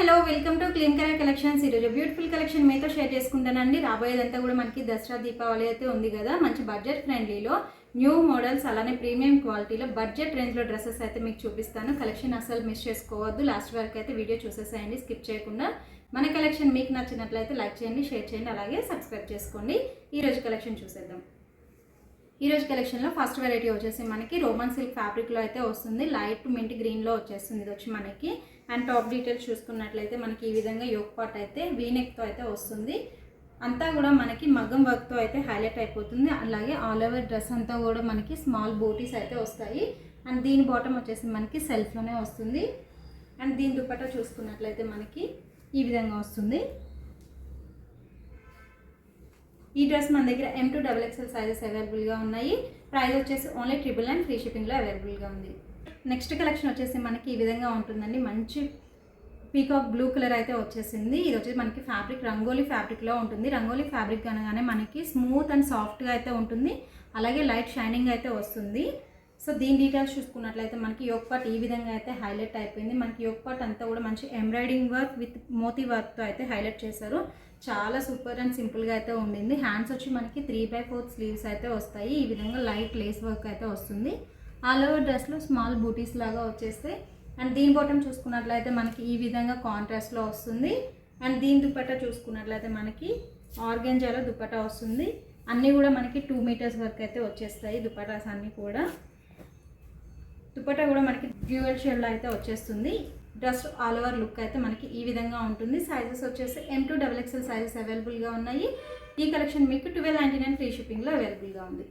Hello welcome to clean colour collections. ఈరోజు beautiful collection మీతో share చేసుకుంటానండి. రాబోయేదంతా కూడా మనకి దసరా దీపావళి అయితే ఉంది కదా, మంచి బడ్జెట్ ఫ్రెండ్లీలో న్యూ మోడల్స్ అలానే ప్రీమియం క్వాలిటీలో బడ్జెట్ రేంజ్లో డ్రెస్సెస్ అయితే మీకు చూపిస్తాను. కలెక్షన్ అసలు మిస్ చేసుకోవద్దు, లాస్ట్ వరకు అయితే వీడియో చూసేసేయండి స్కిప్ చేయకుండా. మన కలెక్షన్ మీకు నచ్చినట్లయితే లైక్ చేయండి, షేర్ చేయండి, అలాగే సబ్స్క్రైబ్ చేసుకోండి. ఈరోజు కలెక్షన్ చూసేద్దాం. ఈరోజు కలెక్షన్లో ఫస్ట్ వెరైటీ వచ్చేసి మనకి రోమన్ సిల్క్ ఫ్యాబ్రిక్లో అయితే వస్తుంది. లైట్ మింట్ గ్రీన్లో వచ్చేస్తుంది ఇది వచ్చి మనకి. అండ్ టాప్ డీటెయిల్స్ చూసుకున్నట్లయితే మనకి ఈ విధంగా యోక్ పార్ట్ అయితే వీనెక్తో అయితే వస్తుంది. అంతా కూడా మనకి మగ్గం వర్క్తో అయితే హైలైట్ అయిపోతుంది. అలాగే ఆల్ ఓవర్ డ్రెస్ అంతా కూడా మనకి స్మాల్ బూటీస్ అయితే వస్తాయి. అండ్ దీని బాటమ్ వచ్చేసి మనకి సెల్ఫ్లోనే వస్తుంది. అండ్ దీని దుపట్టా చూసుకున్నట్లయితే మనకి ఈ విధంగా వస్తుంది. ఈ డ్రెస్ మన దగ్గర M2XXL సైజెస్ అవైలబుల్గా ఉన్నాయి. ప్రైస్ వచ్చేసి ఓన్లీ 999 ఫ్రీ షిప్పింగ్లో అవైలబుల్గా ఉంది. నెక్స్ట్ కలెక్షన్ వచ్చేసి మనకి ఈ విధంగా ఉంటుందండి. మంచి పీకాక్ బ్లూ కలర్ అయితే వచ్చేసింది. ఇది వచ్చేసి మనకి ఫ్యాబ్రిక్ రంగోలీ ఫ్యాబ్రిక్లో ఉంటుంది. రంగోలీ ఫ్యాబ్రిక్ అనగానే మనకి స్మూత్ అండ్ సాఫ్ట్గా అయితే ఉంటుంది, అలాగే లైట్ షైనింగ్ అయితే వస్తుంది. సో దీని డీటెయిల్స్ చూసుకున్నట్లయితే మనకి యోక్ పార్ట్ ఈ విధంగా అయితే హైలైట్ అయిపోయింది. మనకి యోక్ పార్ట్ అంతా కూడా మంచి ఎంబ్రాయిడింగ్ వర్క్ విత్ మోతీ వర్క్తో అయితే హైలైట్ చేశారు. చాలా సూపర్ అండ్ సింపుల్గా అయితే ఉండింది. హ్యాండ్స్ వచ్చి మనకి 3/4 స్లీవ్స్ అయితే వస్తాయి. ఈ విధంగా లైట్ లేస్ వర్క్ అయితే వస్తుంది. ఆల్ ఓవర్ డ్రెస్లో స్మాల్ బూటీస్ లాగా వచ్చేస్తాయి. అండ్ దీని బాటమ్ చూసుకున్నట్లయితే మనకి ఈ విధంగా కాంట్రాస్ట్లో వస్తుంది. అండ్ దీని దుపట్టా చూసుకున్నట్లయితే మనకి ఆర్గెంజాలో దుపట్టా వస్తుంది. అన్నీ కూడా మనకి 2 మీటర్స్ వరకు అయితే వచ్చేస్తాయి దుపట్టాస్ అన్నీ కూడా. దుపట్టా కూడా మనకి డ్యూయల్ షేడ్లో అయితే వచ్చేస్తుంది. డ్రెస్ ఆల్ ఓవర్ లుక్ అయితే మనకి ఈ విధంగా ఉంటుంది. సైజెస్ వచ్చేసి M2XXL సైజెస్ అవైలబుల్గా ఉన్నాయి. ఈ కలెక్షన్ మీకు 1299 ఫ్రీ షిప్పింగ్లో అవైలబుల్గా ఉంది.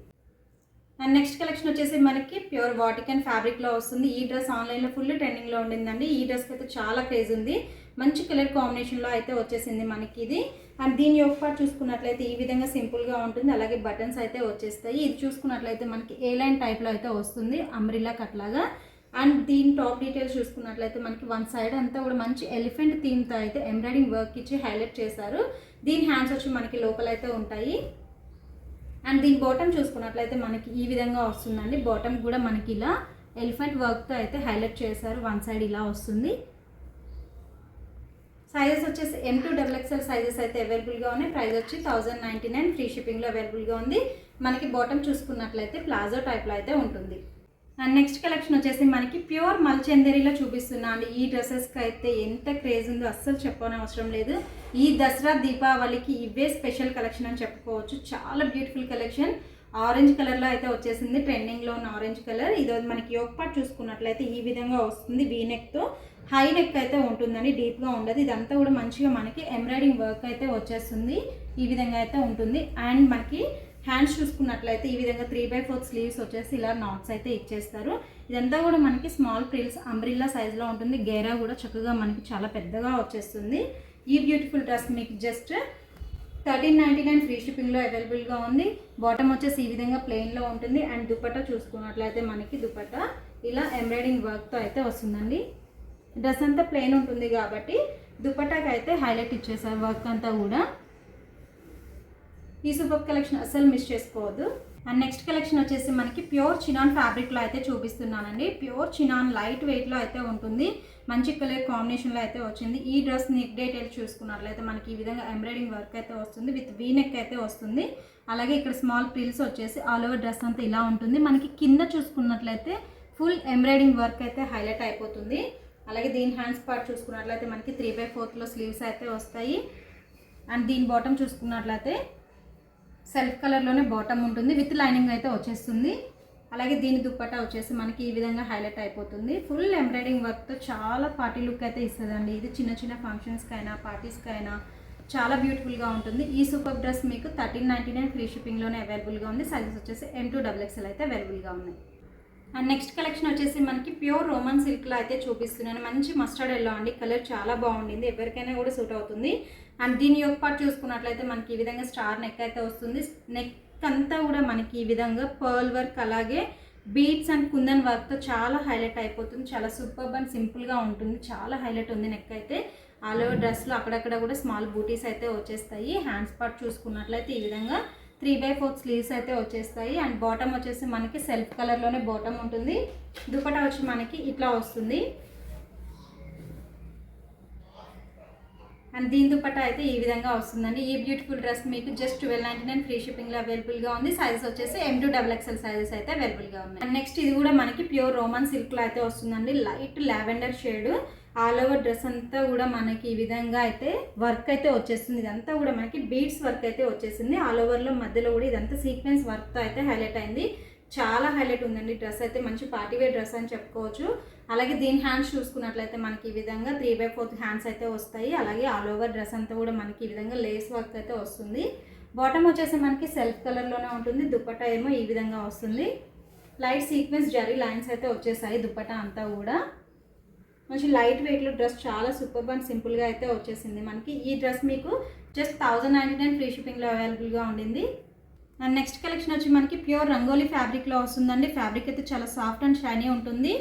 అండ్ నెక్స్ట్ కలెక్షన్ వచ్చేసి మనకి ప్యూర్ వాటికన్ ఫ్యాబ్రిక్లో వస్తుంది. ఈ డ్రెస్ ఆన్లైన్లో ఫుల్ ట్రెండింగ్లో ఉండిందండి. ఈ డ్రెస్కి అయితే చాలా క్రేజ్ ఉంది. మంచి కలర్ కాంబినేషన్లో అయితే వచ్చేసింది మనకి ఇది. అండ్ దీని యొక్క పార్ట్ చూసుకున్నట్లయితే ఈ విధంగా సింపుల్గా ఉంటుంది, అలాగే బటన్స్ అయితే వచ్చేస్తాయి. ఇది చూసుకున్నట్లయితే మనకి ఏ లైన్ టైప్లో అయితే వస్తుంది, అంబ్రిల్లా కట్ లాగా. అండ్ దీని టాప్ డీటెయిల్స్ చూసుకున్నట్లయితే మనకి వన్ సైడ్ అంతా కూడా మంచి ఎలిఫెంట్ థీమ్తో అయితే ఎంబ్రాయిడింగ్ వర్క్ ఇచ్చి హైలైట్ చేశారు. దీని హ్యాండ్స్ వచ్చి మనకి లోపల అయితే ఉంటాయి. అండ్ దీని బాటమ్ చూసుకున్నట్లయితే మనకి ఈ విధంగా వస్తుందండి. బాటమ్ కూడా మనకి ఇలా ఎలిఫెంట్ వర్క్తో అయితే హైలైట్ చేశారు. వన్ సైడ్ ఇలా వస్తుంది. సైజెస్ వచ్చేసి M2XXL సైజెస్ అయితే అవైలబుల్గా ఉన్నాయి. ప్రైస్ వచ్చి 1099 ఫ్రీ షిప్పింగ్లో అవైలబుల్గా ఉంది. మనకి బాటమ్ చూసుకున్నట్లయితే ప్లాజో టైప్లో అయితే ఉంటుంది. అండ్ నెక్స్ట్ కలెక్షన్ వచ్చేసి మనకి ప్యూర్ మల్చందేరీలో చూపిస్తున్నా అండి. ఈ డ్రెస్సెస్కి అయితే ఎంత క్రేజ్ ఉందో అస్సలు చెప్పనవసరం లేదు. ఈ దసరా దీపావళికి ఇవే స్పెషల్ కలెక్షన్ అని చెప్పుకోవచ్చు. చాలా బ్యూటిఫుల్ కలెక్షన్. ఆరెంజ్ కలర్లో అయితే వచ్చేసింది, ట్రెండింగ్లో ఉన్న ఆరెంజ్ కలర్. ఇది మనకి యోక్ పార్ట్ చూసుకున్నట్లయితే ఈ విధంగా వస్తుంది. వీనెక్తో హై నెక్ అయితే ఉంటుందండి, డీప్గా ఉండదు. ఇదంతా కూడా మంచిగా మనకి ఎంబ్రాయిడింగ్ వర్క్ అయితే వచ్చేస్తుంది. ఈ విధంగా అయితే ఉంటుంది. అండ్ మనకి హ్యాండ్స్ చూసుకున్నట్లయితే ఈ విధంగా 3/4 స్లీవ్స్ వచ్చేసి ఇలా నాట్స్ అయితే ఇచ్చేస్తారు. ఇదంతా కూడా మనకి స్మాల్ ప్రిల్స్ అంబ్రిల్లా సైజ్లో ఉంటుంది. గేరా కూడా చక్కగా మనకి చాలా పెద్దగా వచ్చేస్తుంది. ఈ బ్యూటిఫుల్ డ్రెస్ మీకు జస్ట్ 1399 ఫ్రీ షిప్పింగ్లో అవైలబుల్గా ఉంది. బాటమ్ వచ్చేసి ఈ విధంగా ప్లెయిన్లో ఉంటుంది. అండ్ దుపట్టా చూసుకున్నట్లయితే మనకి దుపట్టా ఇలా ఎంబ్రాయిడింగ్ వర్క్తో అయితే వస్తుందండి. డ్రెస్ అంతా ప్లెయిన్ ఉంటుంది కాబట్టి దుపట్టాకి అయితే హైలైట్ ఇచ్చేసారు వర్క్ అంతా కూడా. ఈ సూపర్ కలెక్షన్ అస్సలు మిస్ చేసుకోవద్దు. అండ్ నెక్స్ట్ కలెక్షన్ వచ్చేసి మనకి ప్యూర్ చినాన్ ఫ్యాబ్రిక్లో అయితే చూపిస్తున్నానండి. ప్యూర్ చినాన్ లైట్ వెయిట్లో అయితే ఉంటుంది. మంచి కలర్ కాంబినేషన్లో అయితే వచ్చింది. ఈ డ్రెస్ నెక్ డీటెయిల్స్ చూసుకున్నట్లయితే మనకి ఈ విధంగా ఎంబ్రాయిడింగ్ వర్క్ అయితే వస్తుంది, విత్ వీ నెక్ అయితే వస్తుంది. అలాగే ఇక్కడ స్మాల్ ప్రిల్స్ వచ్చేసి ఆల్ ఓవర్ డ్రెస్ అంతా ఇలా ఉంటుంది. మనకి కింద చూసుకున్నట్లయితే ఫుల్ ఎంబ్రాయిడింగ్ వర్క్ అయితే హైలైట్ అయిపోతుంది. అలాగే దీని హ్యాండ్స్ పార్ట్ చూసుకున్నట్లయితే మనకి 3/4 స్లీవ్స్ అయితే వస్తాయి. అండ్ దీని బాటమ్ చూసుకున్నట్లయితే సెల్ఫ్ కలర్లోనే బాటమ్ ఉంటుంది, విత్ లైనింగ్ అయితే వచ్చేస్తుంది. అలాగే దీని దుపట్టా వచ్చేసి మనకి ఈ విధంగా హైలైట్ అయిపోతుంది. ఫుల్ ఎంబ్రాయిడింగ్ వర్క్తో చాలా పార్టీ లుక్ అయితే ఇస్తుందండి. ఇది చిన్న చిన్న ఫంక్షన్స్కైనా పార్టీస్కైనా చాలా బ్యూటిఫుల్గా ఉంటుంది. ఈ సూపర్ డ్రెస్ మీకు 1399 ఫ్రీ షిప్పింగ్లోనే అవైలబుల్గా ఉంది. సైజెస్ వచ్చేసి M2XXL అయితే అవైలబుల్గా ఉన్నాయి. అండ్ నెక్స్ట్ కలెక్షన్ వచ్చేసి మనకి ప్యూర్ రోమన్ సిల్క్లో అయితే చూపిస్తున్నాను. మంచి మస్టర్డ్ ఎల్లో అండి, కలర్ చాలా బాగుండింది, ఎవరికైనా కూడా సూట్ అవుతుంది. అండ్ దీని యొక్క పార్ట్ చూసుకున్నట్లయితే మనకి ఈ విధంగా స్టార్ నెక్ అయితే వస్తుంది. నెక్ అంతా కూడా మనకి ఈ విధంగా పర్ల్ వర్క్ అలాగే బీడ్స్ అండ్ కుందన్ వర్క్తో చాలా హైలైట్ అయిపోతుంది. చాలా సూపర్ అండ్ సింపుల్గా ఉంటుంది. చాలా హైలైట్ ఉంది నెక్ అయితే. ఆల్ ఓవర్ డ్రెస్లో అక్కడక్కడ కూడా స్మాల్ బూటీస్ అయితే వచ్చేస్తాయి. హ్యాండ్స్ పార్ట్ చూసుకున్నట్లయితే ఈ విధంగా 3/4 స్లీవ్స్ అయితే వచ్చేస్తాయి. అండ్ బాటమ్ వచ్చేసి మనకి సెల్ఫ్ కలర్లోనే బాటమ్ ఉంటుంది. దుపట్టా వచ్చి మనకి ఇట్లా వస్తుంది. అండ్ దీని దుపట్టా అయితే ఈ విధంగా వస్తుందండి. ఈ బ్యూటిఫుల్ డ్రెస్ మీకు జస్ట్ 1299 ఫ్రీ షిప్పింగ్లో అవైలబుల్గా ఉంది. సైజెస్ వచ్చేసి M2XXL సైజెస్ అయితే అవైలబుల్గా ఉన్నాయి. అండ్ నెక్స్ట్ ఇది కూడా మనకి ప్యూర్ రోమన్ సిల్క్లో అయితే వస్తుందండి. Light lavender shade all over dress అంతా కూడా మనకి ఈ విధంగా అయితే వర్క్ అయితే వచ్చేస్తుంది. ఇదంతా కూడా మనకి బీడ్స్ వర్క్ అయితే వచ్చేసింది. ఆల్ ఓవర్లో మధ్యలో కూడా ఇదంతా సీక్వెన్స్ వర్క్తో అయితే హైలైట్ అయింది. చాలా హైలైట్ ఉందండి డ్రెస్ అయితే. మంచి పార్టీవేర్ డ్రెస్ అని చెప్పుకోవచ్చు. అలాగే దీని హ్యాండ్స్ చూసుకున్నట్లయితే మనకి ఈ విధంగా 3/4 హ్యాండ్స్ అయితే వస్తాయి. అలాగే ఆల్ ఓవర్ డ్రెస్ అంతా కూడా మనకి ఈ విధంగా లేస్ వర్క్ అయితే వస్తుంది. బాటమ్ వచ్చేసి మనకి సెల్ఫ్ కలర్లోనే ఉంటుంది. దుపట్టా ఏమో ఈ విధంగా వస్తుంది. లైట్ సీక్వెన్స్ జరీ లైన్స్ అయితే వచ్చేసాయి దుపట్టా అంతా కూడా. మంచి లైట్ వెయిట్లో డ్రెస్ చాలా సూపర్ అండ్ సింపుల్గా అయితే వచ్చేసింది మనకి. ఈ డ్రెస్ మీకు జస్ట్ 1099 ఫ్రీ షిప్పింగ్లో అవైలబుల్గా ఉండింది. అండ్ నెక్స్ట్ కలెక్షన్ వచ్చి మనకి ప్యూర్ రంగోలీ ఫ్యాబ్రిక్లో వస్తుందండి. ఫ్యాబ్రిక్ అయితే చాలా సాఫ్ట్ అండ్ షైనీ ఉంటుంది.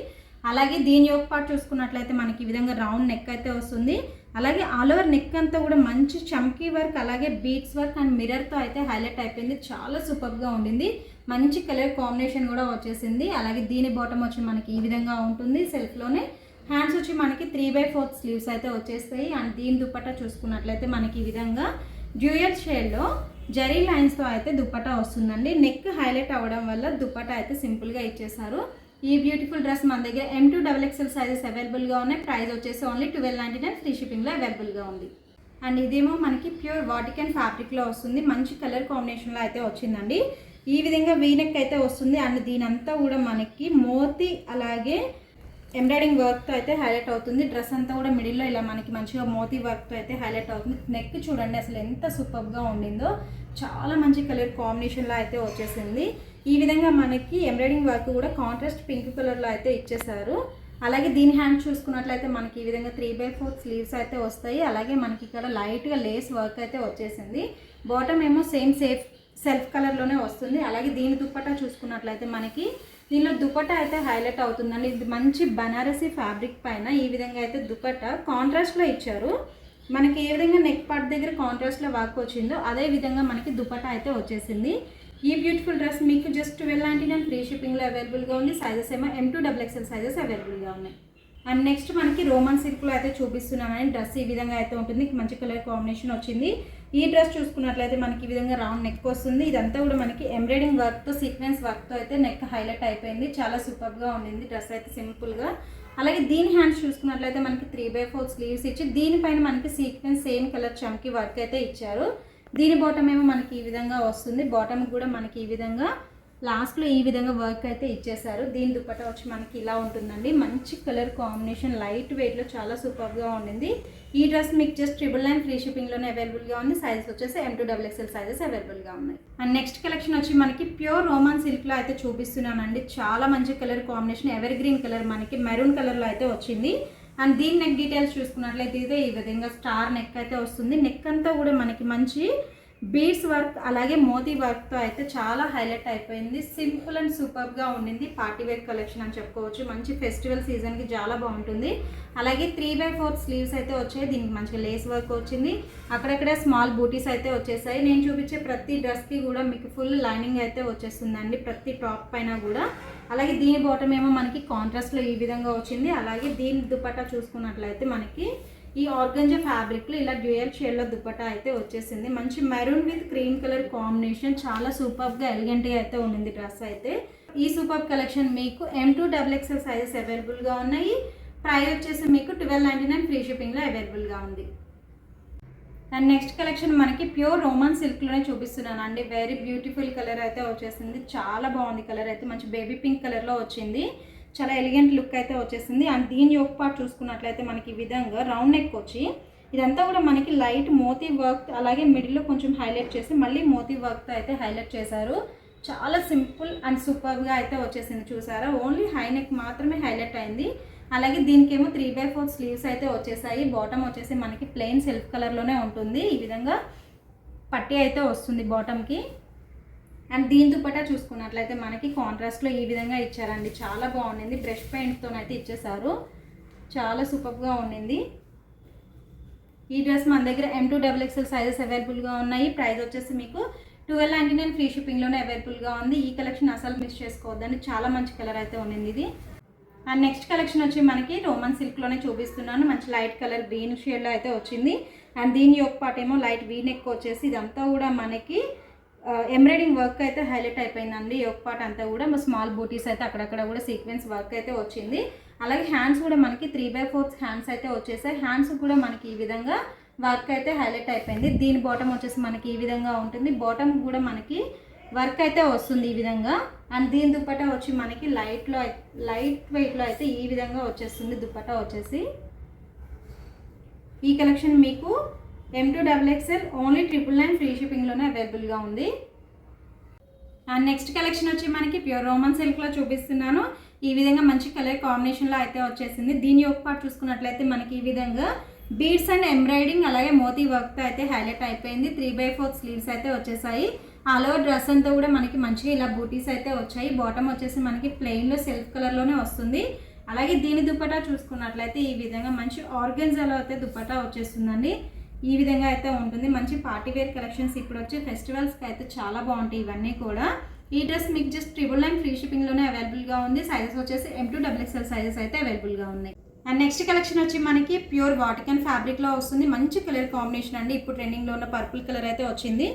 అలాగే దీని యోక్ పార్ట్ చూసుకున్నట్లయితే మనకి ఈ విధంగా రౌండ్ నెక్ అయితే వస్తుంది. అలాగే ఆల్ ఓవర్ నెక్ అంతా కూడా మంచి చమ్కీ వర్క్ అలాగే బీట్స్ వర్క్ అండ్ మిర్రర్తో అయితే హైలైట్ అయిపోయింది. చాలా సూపర్గా ఉండింది. మంచి కలర్ కాంబినేషన్ కూడా వచ్చేసింది. అలాగే దీని బాటమ్ వచ్చి మనకి ఈ విధంగా ఉంటుంది సెల్ఫ్లోనే. హ్యాండ్స్ వచ్చి మనకి 3/4 స్లీవ్స్ అయితే వచ్చేస్తాయి. అండ్ దీని దుపట్టా చూసుకున్నట్లయితే మనకి ఈ విధంగా డ్యూయల్ షేడ్లో జరీ లైన్స్తో అయితే దుపట్టా వస్తుందండి. నెక్ హైలైట్ అవ్వడం వల్ల దుపట్టా అయితే సింపుల్గా ఇచ్చేసారు. ఈ బ్యూటిఫుల్ డ్రెస్ మన దగ్గర M2XXL సైజెస్ అవైలబుల్గా ఉన్నాయి. ప్రైస్ వచ్చేసి ఓన్లీ 1299 ఫ్రీ షిప్పింగ్లో అవైలబుల్గా ఉంది. అండ్ ఇదేమో మనకి ప్యూర్ వాటికన్ ఫ్యాబ్రిక్లో వస్తుంది. మంచి కలర్ కాంబినేషన్లో అయితే వచ్చిందండి. ఈ విధంగా వీనెక్ అయితే వస్తుంది. అండ్ దీనంతా కూడా మనకి మోతీ అలాగే ఎంబ్రాయిడింగ్ వర్క్తో అయితే హైలైట్ అవుతుంది. డ్రెస్ అంతా కూడా మిడిల్లో ఇలా మనకి మంచిగా మోతీ వర్క్తో అయితే హైలైట్ అవుతుంది. నెక్ చూడండి అసలు ఎంత సూపర్గా ఉండిందో. చాలా మంచి కలర్ కాంబినేషన్లో అయితే వచ్చేసింది. ఈ విధంగా మనకి ఎంబ్రాయిడింగ్ వర్క్ కూడా కాంట్రాస్ట్ పింక్ కలర్లో అయితే ఇచ్చేసారు. అలాగే దీని హ్యాండ్ చూసుకున్నట్లయితే మనకి ఈ విధంగా 3/4 స్లీవ్స్ అయితే వస్తాయి. అలాగే మనకి ఇక్కడ లైట్గా లేస్ వర్క్ అయితే వచ్చేసింది. బాటమ్ ఏమో సెల్ఫ్ కలర్లోనే వస్తుంది. అలాగే దీని దుపట్టా చూసుకున్నట్లయితే మనకి దీనిలో దుపట్టా అయితే హైలైట్ అవుతుందండి. ఇది మంచి బనారసీ ఫ్యాబ్రిక్ పైన ఈ విధంగా అయితే దుపట్టా కాంట్రాస్ట్లో ఇచ్చారు. మనకి ఏ విధంగా నెక్ పార్ట్ దగ్గర కాంట్రాస్ట్లో వర్క్ వచ్చిందో అదే విధంగా మనకి దుపట్టా అయితే వచ్చేసింది. ఈ బ్యూటిఫుల్ డ్రెస్ మీకు జస్ట్ 1299 ఫ్రీ షిప్పింగ్లో అవైలబుల్గా ఉంది. సైజెస్ ఏమో M2XXL సైజెస్ అవైలబుల్గా ఉన్నాయి. అండ్ నెక్స్ట్ మనకి రోమన్ సిల్క్లో అయితే చూపిస్తున్నానని డ్రెస్ ఈ విధంగా అయితే ఉంటుంది. మంచి కలర్ కాంబినేషన్ వచ్చింది. ఈ డ్రెస్ చూసుకున్నట్లయితే మనకి ఈ విధంగా రౌండ్ నెక్ వస్తుంది. ఇదంతా కూడా మనకి ఎంబ్రాయిడింగ్ వర్క్తో సీక్వెన్స్ వర్క్తో అయితే నెక్ హైలైట్ అయిపోయింది. చాలా సూపర్గా ఉండింది డ్రెస్ అయితే సింపుల్గా. అలాగే దీని హ్యాండ్స్ చూసుకున్నట్లయితే మనకి 3/4 స్లీవ్స్ ఇచ్చి దీనిపైన మనకి సీక్వెన్స్ సేమ్ కలర్ చమ్కీ వర్క్ అయితే ఇచ్చారు. దీని బాటమ్ ఏమో మనకి ఈ విధంగా వస్తుంది. బాటమ్ కూడా మనకి ఈ విధంగా లాస్ట్లో ఈ విధంగా వర్క్ అయితే ఇచ్చేసారు. దీని దుపట్టా వచ్చి మనకి ఇలా ఉంటుందండి. మంచి కలర్ కాంబినేషన్ లైట్ వెయిట్లో చాలా సూపర్గా ఉండింది. ఈ డ్రెస్ మీకు జస్ట్ 999 ఫ్రీ షిప్పింగ్లోనే అవైలబుల్గా ఉంది. సైజెస్ వచ్చేసి M2XXL సైజెస్ అవైలబుల్గా ఉన్నాయి. అండ్ నెక్స్ట్ కలెక్షన్ వచ్చి మనకి ప్యూర్ రోమన్ సిల్క్లో అయితే చూపిస్తున్నానండి. చాలా మంచి colour combination ever green colour మనకి మెరూన్ కలర్లో అయితే వచ్చింది. అండ్ దీని నెక్ డీటెయిల్స్ చూసుకున్నట్లయితే ఇదే ఈ విధంగా స్టార్ నెక్ అయితే వస్తుంది. నెక్ అంతా కూడా మనకి మంచి బీడ్స్ వర్క్ అలాగే మోతీ వర్క్తో అయితే చాలా హైలైట్ అయిపోయింది. సింపుల్ అండ్ సూపర్గా ఉండింది. పార్టీవేర్ కలెక్షన్ అని చెప్పుకోవచ్చు. మంచి ఫెస్టివల్ సీజన్కి చాలా బాగుంటుంది. అలాగే 3/4 స్లీవ్స్ అయితే వచ్చాయి. దీనికి మంచిగా లేస్ వర్క్ వచ్చింది. అక్కడక్కడ స్మాల్ బూటీస్ అయితే వచ్చేసాయి. నేను చూపించే ప్రతి డ్రెస్కి కూడా మీకు ఫుల్ లైనింగ్ అయితే వచ్చేస్తుందండి ప్రతి టాప్ పైన కూడా. అలాగే దీని బాటమ్ ఏమో మనకి కాంట్రాస్ట్లో ఈ విధంగా వచ్చింది. అలాగే దీని దుపట్టా చూసుకున్నట్లయితే మనకి ఈ ఆర్గంజా ఫ్యాబ్రిక్లో ఇలా డ్యూయల్ షేడ్లో దుపట్టా అయితే వచ్చేసింది. మంచి maroon with cream colour combination చాలా సూపర్గా ఎలిగెంట్గా అయితే ఉండింది డ్రెస్ అయితే. ఈ సూపర్ కలెక్షన్ మీకు M2XXL సైజెస్ అవైలబుల్గా ఉన్నాయి. ప్రైస్ వచ్చేసి మీకు 1299 ఫ్రీ షిప్పింగ్లో అవైలబుల్గా ఉంది. అండ్ నెక్స్ట్ కలెక్షన్ మనకి ప్యూర్ రోమన్ సిల్క్లోనే చూపిస్తున్నాను అండి. వెరీ బ్యూటిఫుల్ కలర్ అయితే వచ్చేసింది. చాలా బాగుంది కలర్ అయితే. మంచి బేబీ పింక్ కలర్లో వచ్చింది. చాలా ఎలిగెంట్ లుక్ అయితే వచ్చేసింది. అండ్ దీని యోక్ పార్ట్ చూసుకున్నట్లయితే మనకి ఈ విధంగా రౌండ్ నెక్ వచ్చి ఇదంతా కూడా మనకి లైట్ మోతీ వర్క్ అలాగే మిడిల్లో కొంచెం హైలైట్ చేసి మళ్ళీ మోతీ వర్క్తో అయితే హైలైట్ చేశారు. చాలా సింపుల్ అండ్ సూపర్గా అయితే వచ్చేసింది. చూసారా, ఓన్లీ హై నెక్ మాత్రమే హైలైట్ అయింది. అలాగే దీనికేమో 3/4 స్లీవ్స్ అయితే వచ్చేసాయి. బాటమ్ వచ్చేసి మనకి ప్లెయిన్ సెల్ఫ్ కలర్లోనే ఉంటుంది. ఈ విధంగా పట్టీ అయితే వస్తుంది బాటమ్కి. అండ్ దీని దుపట్టా చూసుకున్నట్లయితే మనకి కాంట్రాస్ట్లో ఈ విధంగా ఇచ్చారండి. చాలా బాగుండింది. బ్రష్ పెయింట్తో అయితే ఇచ్చేసారు. చాలా సూపర్గా ఉండింది. ఈ డ్రెస్ మన దగ్గర M2XXL సైజెస్ అవైలబుల్గా ఉన్నాయి. ప్రైస్ వచ్చేసి మీకు 1299 ఫ్రీ షిప్పింగ్లోనే అవైలబుల్గా ఉంది. ఈ కలెక్షన్ అసలు మిస్ చేసుకోవద్దండి. చాలా మంచి కలర్ అయితే ఉండింది ఇది. అండ్ నెక్స్ట్ కలెక్షన్ వచ్చి మనకి రోమన్ సిల్క్లోనే చూపిస్తున్నాను. మంచి లైట్ కలర్ గ్రీన్ షేడ్లో అయితే వచ్చింది. అండ్ దీని యొక్క పార్ట్ ఏమో లైట్ వీ నెక్ వచ్చేసి ఇదంతా కూడా మనకి ఎంబ్రాయిడింగ్ వర్క్ అయితే హైలైట్ అయిపోయిందండి. ఈ యొక్క పార్ట్ అంతా కూడా స్మాల్ బూటీస్ అయితే అక్కడక్కడ కూడా సీక్వెన్స్ వర్క్ అయితే వచ్చింది. అలాగే హ్యాండ్స్ కూడా మనకి 3/4 హ్యాండ్స్ అయితే వచ్చేసాయి. హ్యాండ్స్ కూడా మనకి ఈ విధంగా వర్క్ అయితే హైలైట్ అయిపోయింది. దీని బాటమ్ వచ్చేసి మనకి ఈ విధంగా ఉంటుంది. బాటమ్ కూడా మనకి వర్క్ అయితే వస్తుంది ఈ విధంగా. అండ్ దీని దుపట్టా వచ్చి మనకి లైట్ వెయిట్లో అయితే ఈ విధంగా వచ్చేస్తుంది దుపట్టా వచ్చేసి. ఈ కలెక్షన్ మీకు M2XXL ఓన్లీ 999 ఫ్రీ షిప్పింగ్లోనే అవైలబుల్గా ఉంది. అండ్ నెక్స్ట్ కలెక్షన్ వచ్చి మనకి ప్యూర్ రోమన్ సిల్క్లో చూపిస్తున్నాను. ఈ విధంగా మంచి కలర్ కాంబినేషన్లో అయితే వచ్చేసింది. దీని యొక్క పార్ట్ చూసుకున్నట్లయితే మనకి ఈ విధంగా బీడ్స్ అండ్ ఎంబ్రాయిడింగ్ అలాగే మోతీ వర్క్తో అయితే హైలైట్ అయిపోయింది. 3/4 స్లీవ్స్ అయితే వచ్చేసాయి. ఆల్ ఓవర్ డ్రెస్ అంతా కూడా మనకి మంచిగా ఇలా బూటీస్ అయితే వచ్చాయి. బాటమ్ వచ్చేసి మనకి ప్లెయిన్లో సెల్ఫ్ కలర్లోనే వస్తుంది. అలాగే దీని దుపట్టా చూసుకున్నట్లయితే ఈ విధంగా మంచి ఆర్గెన్జాలో అయితే దుపట్టా వచ్చేస్తుందండి. ఈ విధంగా అయితే ఉంటుంది. మంచి పార్టీ వేర్ కలెక్షన్స్ ఇప్పుడు వచ్చే ఫెస్టివల్స్కి అయితే చాలా బాగుంటాయి ఇవన్నీ కూడా. ఈ డ్రెస్ మీకు జస్ట్ 999 ఫ్రీ షిప్పింగ్లోనే అవైలబుల్గా ఉంది. సైజెస్ వచ్చేసి M2XXL సైజెస్ అయితే అవైలబుల్గా ఉన్నాయి. అండ్ నెక్స్ట్ కలెక్షన్ వచ్చి మనకి ప్యూర్ వాటికన్ ఫ్యాబ్రిక్లో వస్తుంది. మంచి కలర్ కాంబినేషన్ అండి. ఇప్పుడు ట్రెండింగ్లో ఉన్న పర్పుల్ కలర్ అయితే వచ్చింది.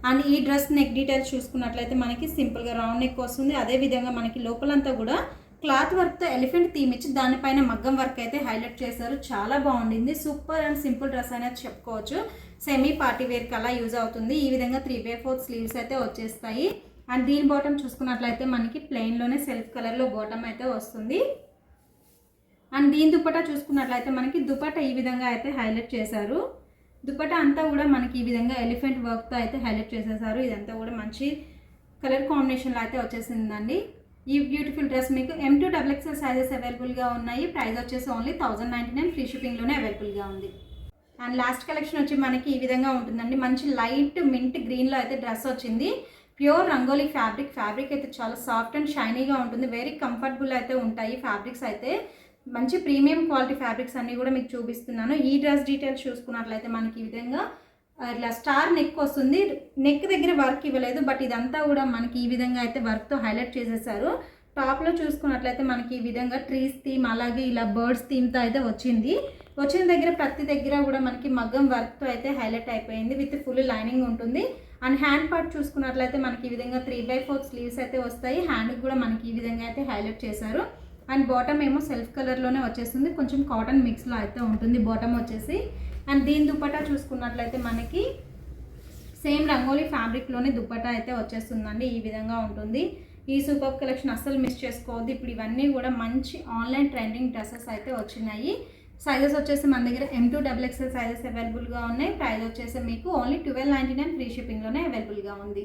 అండ్ ఈ డ్రెస్ నెక్ డీటెయిల్స్ చూసుకున్నట్లయితే మనకి సింపుల్గా రౌండ్ నెక్ వస్తుంది. అదేవిధంగా మనకి లోపలంతా కూడా క్లాత్ వర్క్తో ఎలిఫెంట్ థీమ్ ఇచ్చి దానిపైన మగ్గం వర్క్ అయితే హైలైట్ చేశారు. చాలా బాగుండింది. సూపర్ అండ్ సింపుల్ డ్రెస్ అనేది చెప్పుకోవచ్చు. సెమీ పార్టీ వేర్కి అలా యూజ్ అవుతుంది. ఈ విధంగా 3/4 స్లీవ్స్ అయితే వచ్చేస్తాయి. అండ్ దీని బాటమ్ చూసుకున్నట్లయితే మనకి ప్లెయిన్లోనే సెల్ఫ్ కలర్లో బాటమ్ అయితే వస్తుంది. అండ్ దీని దుపట్టా చూసుకున్నట్లయితే మనకి దుపట్టా ఈ విధంగా అయితే హైలైట్ చేశారు. దుపట్టా అంతా కూడా మనకి ఈ విధంగా ఎలిఫెంట్ వర్క్తో అయితే హైలైట్ చేసేసారు. ఇదంతా కూడా మంచి కలర్ కాంబినేషన్లో అయితే వచ్చేసిందండి. ఈ బ్యూటిఫుల్ డ్రెస్ మీకు M2XXL సైజెస్ అవైలబుల్గా ఉన్నాయి. ప్రైస్ వచ్చేసి ఓన్లీ 1099 ఫ్రీ షిప్పింగ్లోనే అవైలబుల్గా ఉంది. అండ్ లాస్ట్ కలెక్షన్ వచ్చి మనకి ఈ విధంగా ఉంటుందండి. మంచి లైట్ మింట్ గ్రీన్లో అయితే డ్రెస్ వచ్చింది. ప్యూర్ రంగోలీ ఫ్యాబ్రిక్ అయితే చాలా సాఫ్ట్ అండ్ షైనీగా ఉంటుంది. వెరీ కంఫర్టబుల్ అయితే ఉంటాయి ఫ్యాబ్రిక్స్ అయితే. మంచి ప్రీమియం క్వాలిటీ ఫ్యాబ్రిక్స్ అన్నీ కూడా మీకు చూపిస్తున్నాను. ఈ డ్రెస్ డీటెయిల్స్ చూసుకున్నట్లయితే మనకి ఈ విధంగా ఇట్లా స్టార్ నెక్ వస్తుంది. నెక్ దగ్గర వర్క్ ఇవ్వలేదు, బట్ ఇదంతా కూడా మనకి ఈ విధంగా అయితే వర్క్తో హైలైట్ చేసేసారు. టాప్లో చూసుకున్నట్లయితే మనకి ఈ విధంగా ట్రీస్ థీమ్ అలాగే ఇలా బర్డ్స్ థీమ్తో అయితే వచ్చింది. వచ్చిన దగ్గర ప్రతి దగ్గర కూడా మనకి మగ్గం వర్క్తో అయితే హైలైట్ అయిపోయింది. విత్ ఫుల్ లైనింగ్ ఉంటుంది. అండ్ హ్యాండ్ పార్ట్ చూసుకున్నట్లయితే మనకి ఈ విధంగా 3/4 స్లీవ్స్ అయితే వస్తాయి. హ్యాండ్కి కూడా మనకి ఈ విధంగా అయితే హైలైట్ చేశారు. అండ్ బాటమ్ ఏమో సెల్ఫ్ కలర్లోనే వచ్చేస్తుంది. కొంచెం కాటన్ మిక్స్లో అయితే ఉంటుంది బాటమ్ వచ్చేసి. అండ్ దీని దుపట్టా చూసుకున్నట్లయితే మనకి సేమ్ రంగోలీ ఫ్యాబ్రిక్లోనే దుపట్టా అయితే వచ్చేస్తుందండి. ఈ విధంగా ఉంటుంది. ఈ సూపర్ కలెక్షన్ అస్సలు మిస్ చేసుకోవద్దు. ఇప్పుడు ఇవన్నీ కూడా మంచి ఆన్లైన్ ట్రెండింగ్ డ్రెస్సెస్ అయితే వచ్చినాయి. సైజెస్ వచ్చేసి మన దగ్గర M2XXL సైజెస్ అవైలబుల్గా ఉన్నాయి. ప్రైస్ వచ్చేసి మీకు ఓన్లీ 1299 ఫ్రీ షిప్పింగ్లోనే అవైలబుల్గా ఉంది.